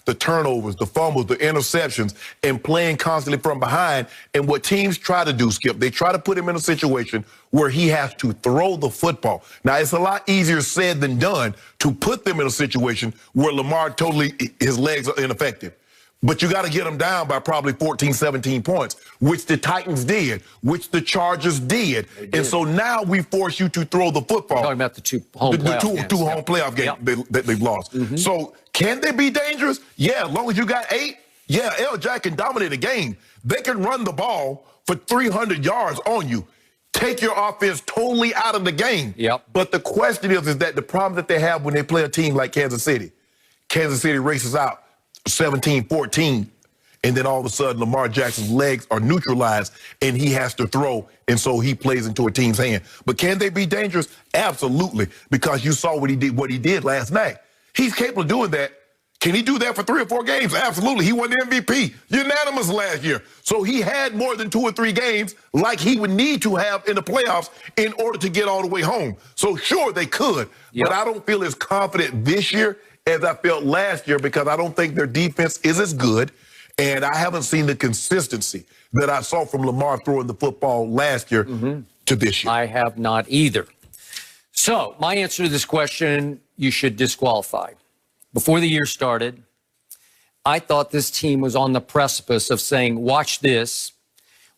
the turnovers, the fumbles, the interceptions, and playing constantly from behind. And what teams try to do, Skip, they try to put him in a situation where he has to throw the football. Now, it's a lot easier said than done to put them in a situation where Lamar his legs are ineffective. But you got to get them down by probably 14, 17 points, which the Titans did, which the Chargers did. And so now we force you to throw the football. We're talking about the two home playoff games that they've lost. So can they be dangerous? Yeah, as long as you got 8. Yeah, Jack can dominate a game. They can run the ball for 300 yards on you. Take your offense totally out of the game. But the question is that the problem that they have when they play a team like Kansas City races out 17-14, and then all of a sudden Lamar Jackson's legs are neutralized and he has to throw, and so he plays into a team's hand. But can they be dangerous? Absolutely, because you saw what he did last night. He's capable of doing that. Can he do that for 3 or 4 games? Absolutely. He won the MVP, unanimous last year. So he had more than 2 or 3 games like he would need to have in the playoffs in order to get all the way home. So sure, they could, but I don't feel as confident this year as I felt last year, because I don't think their defense is as good, and I haven't seen the consistency that I saw from Lamar throwing the football last year to this year. I have not either. So my answer to this question, you should disqualify. Before the year started, I thought this team was on the precipice of saying, watch this,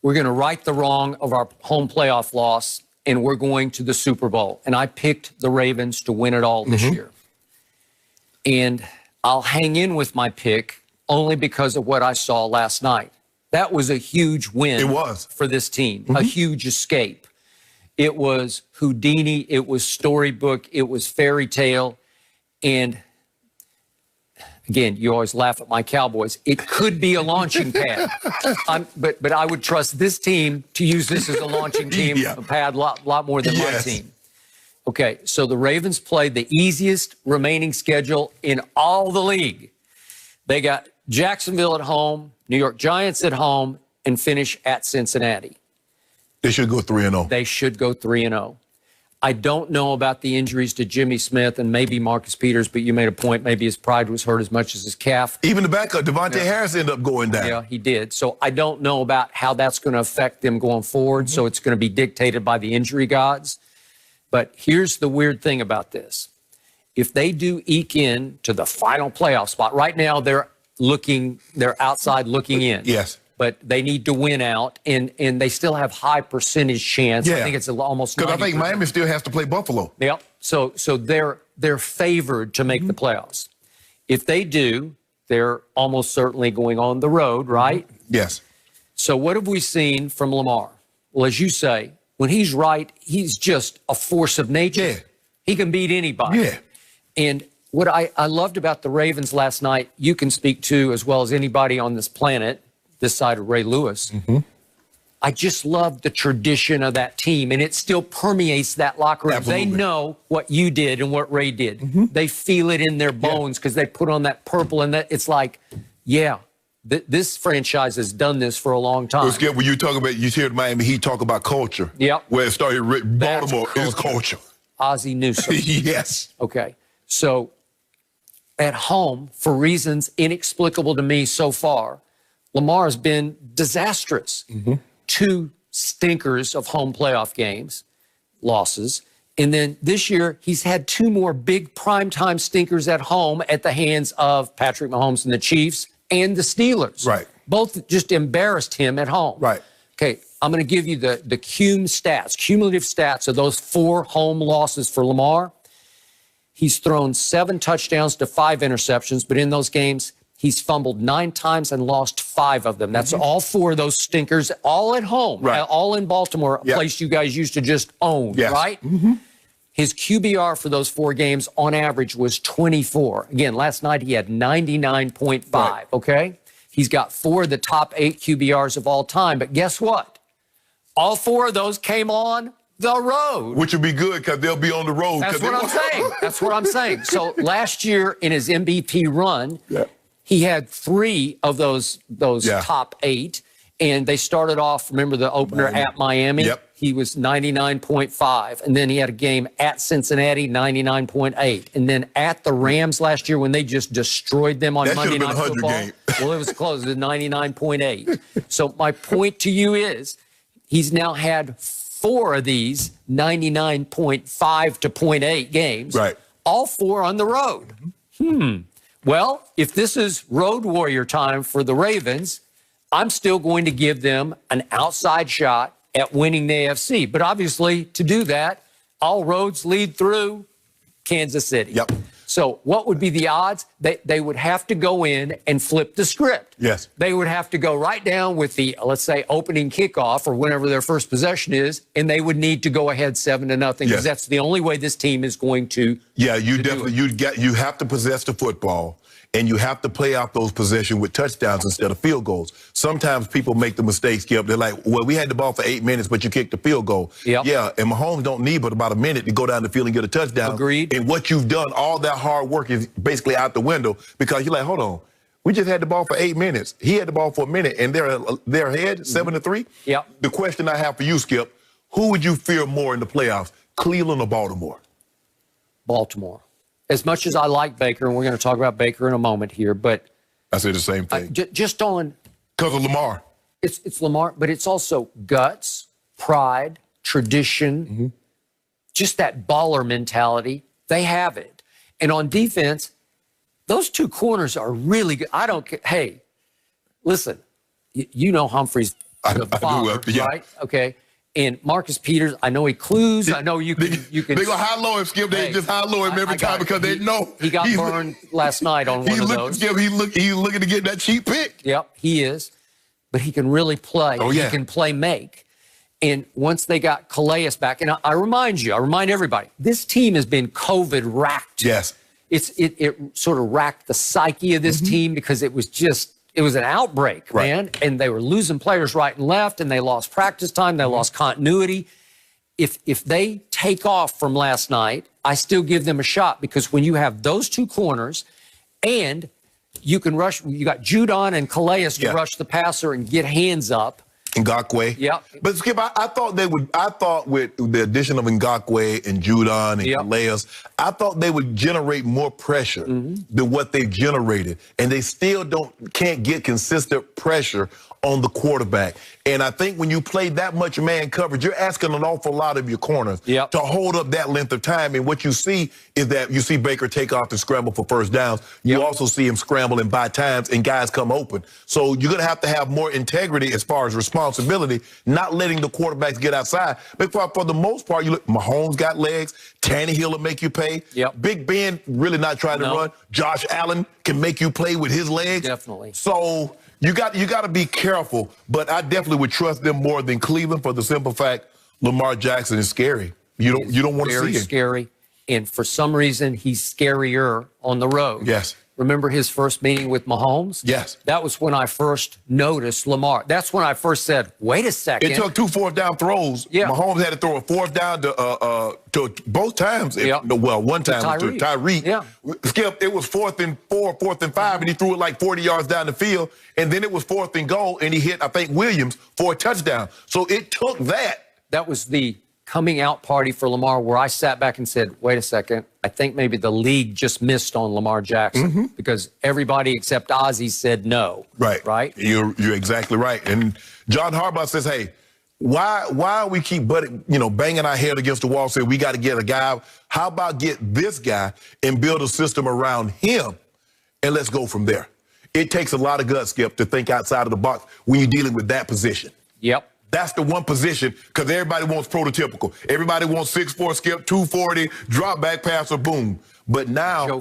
we're going to right the wrong of our home playoff loss, and we're going to the Super Bowl. And I picked the Ravens to win it all this year. And I'll hang in with my pick only because of what I saw last night. That was a huge win. It was. For this team, a huge escape. It was Houdini, it was storybook, it was fairy tale. And again, you always laugh at my Cowboys. It could be a launching pad. But I would trust this team to use this as a launching team, a pad, a lot more than my team. Okay, so the Ravens played the easiest remaining schedule in all the league. They got Jacksonville at home, New York Giants at home, and finish at Cincinnati. They should go 3-0. They should go 3-0. I don't know about the injuries to Jimmy Smith and maybe Marcus Peters, but you made a point. Maybe his pride was hurt as much as his calf. Even the backup, Devontae Harris, ended up going down. Yeah, he did. So I don't know about how that's going to affect them going forward. So it's going to be dictated by the injury gods. But here's the weird thing about this. If they do eke in to the final playoff spot, right now they're outside looking in. Yes. But they need to win out, and they still have high percentage chance. I think it's almost 90%. Because I think Miami still has to play Buffalo. Yep. So they're favored to make the playoffs. If they do, they're almost certainly going on the road, right? Yes. So what have we seen from Lamar? Well, as you say, when he's right, he's just a force of nature. He can beat anybody. And what I loved about the Ravens last night, you can speak to as well as anybody on this planet, this side of Ray Lewis. I just love the tradition of that team, and it still permeates that locker room. They know what you did and what Ray did. They feel it in their bones because they put on that purple, and that it's like, this franchise has done this for a long time. Skip, when you talk about, you hear Miami Heat talk about culture. Where it started, Baltimore is culture. Ozzie Newsome. Yes. Okay. So at home, for reasons inexplicable to me so far, Lamar has been disastrous. 2 stinkers of home playoff games, losses. And then this year, he's had 2 more big primetime stinkers at home at the hands of Patrick Mahomes and the Chiefs and the Steelers. Right. Both just embarrassed him at home. Right. Okay, I'm going to give you the cumulative stats of those 4 home losses for Lamar. He's thrown 7 touchdowns to 5 interceptions, but in those games, he's fumbled 9 times and lost 5 of them. That's all 4 of those stinkers, all at home, all in Baltimore, a place you guys used to just own, right? His QBR for those 4 games on average was 24. Again, last night he had 99.5, okay? He's got 4 of the top 8 QBRs of all time, but guess what? All 4 of those came on the road. Which would be good because they'll be on the road. That's what I'm saying. That's what I'm saying. So last year in his MVP run, he had 3 of those top 8, and they started off, remember the opener at Miami? he was 99.5. And then he had a game at Cincinnati, 99.8. And then at the Rams last year when they just destroyed them on Monday Night Football. Well, it was close. It was 99.8. So my point to you is he's now had 4 of these 99.5 to 0.8 games. Right. All 4 on the road. Well, if this is road warrior time for the Ravens, I'm still going to give them an outside shot at winning the AFC. But obviously, to do that, all roads lead through Kansas City. Yep. So what would be the odds? They would have to go in and flip the script. Yes. They would have to go right down with the, let's say, opening kickoff or whenever their first possession is, and they would need to go ahead 7-0 because that's the only way this team is going to. Yeah, you definitely you have to possess the football. And you have to play out those possessions with touchdowns instead of field goals. Sometimes people make the mistake, Skip. They're like, well, we had the ball for 8 minutes, but you kicked the field goal. Yep. Yeah, and Mahomes don't need but about a minute to go down the field and get a touchdown. Agreed. And what you've done, all that hard work is basically out the window because you're like, hold on. We just had the ball for 8 minutes. He had the ball for a minute, and they're ahead 7-3. Yep. The question I have for you, Skip, who would you fear more in the playoffs, Cleveland or Baltimore? Baltimore. As much as I like Baker, and we're going to talk about Baker in a moment here, but I say the same thing. Just on because of Lamar. It's Lamar, but it's also guts, pride, tradition, just that baller mentality. They have it. And on defense, those 2 corners are really good. I don't care. Hey, listen, you know Humphrey's the father, right? Okay. And Marcus Peters, I know he clues. I know you can. They go high-low him, Skip. They just high-low him every time because they know. He got burned last night on one of those. Skip, he's looking to get that cheap pick. Yep, he is. But he can really play. Oh, yeah. He can play make. And once they got Calais back, and I remind everybody, this team has been COVID-racked. Yes. It sort of racked the psyche of this team because it was an outbreak, man. And they were losing players right and left, and they lost practice time. They lost continuity. If they take off from last night, I still give them a shot because when you have those 2 corners and you can rush, you got Judon and Calais to rush the passer and get hands up. Ngakwe. Yeah. But Skip, I thought with the addition of Ngakwe and Judon and Calais, I thought they would generate more pressure than what they've generated. And they still can't get consistent pressure on the quarterback. And I think when you play that much man coverage, you're asking an awful lot of your corners to hold up that length of time. And what you see is that you see Baker take off and scramble for first downs. You also see him scramble and buy times and guys come open. So you're going to have more integrity as far as responsibility, not letting the quarterbacks get outside. But for the most part, you look, Mahomes got legs. Tannehill will make you pay. Big Ben really not trying to run. Josh Allen can make you play with his legs. Definitely. So you got to be careful, but I definitely would trust them more than Cleveland for the simple fact Lamar Jackson is scary. You don't want to see him. Very scary, and for some reason he's scarier on the road. Yes. Remember his first meeting with Mahomes? Yes. That was when I first noticed Lamar. That's when I first said, wait a second. It took 2 4th-down throws. Yeah. Mahomes had to throw a 4th down to both times. One time to Tyreek. Yeah. Skip, it was 4th and 4, 4th and 5, and he threw it like 40 yards down the field. And then it was 4th and goal, and he hit, I think, Williams for a touchdown. So it took that. That was the coming out party for Lamar where I sat back and said, wait a second, I think maybe the league just missed on Lamar Jackson because everybody except Ozzie said no. Right? You're exactly right. And John Harbaugh says, hey, why we keep banging our head against the wall saying we got to get a guy? How about get this guy and build a system around him and let's go from there? It takes a lot of guts, Skip, to think outside of the box when you're dealing with that position. Yep. That's the one position because everybody wants prototypical. Everybody wants 6'4", Skip, 240, drop back passer, boom. But now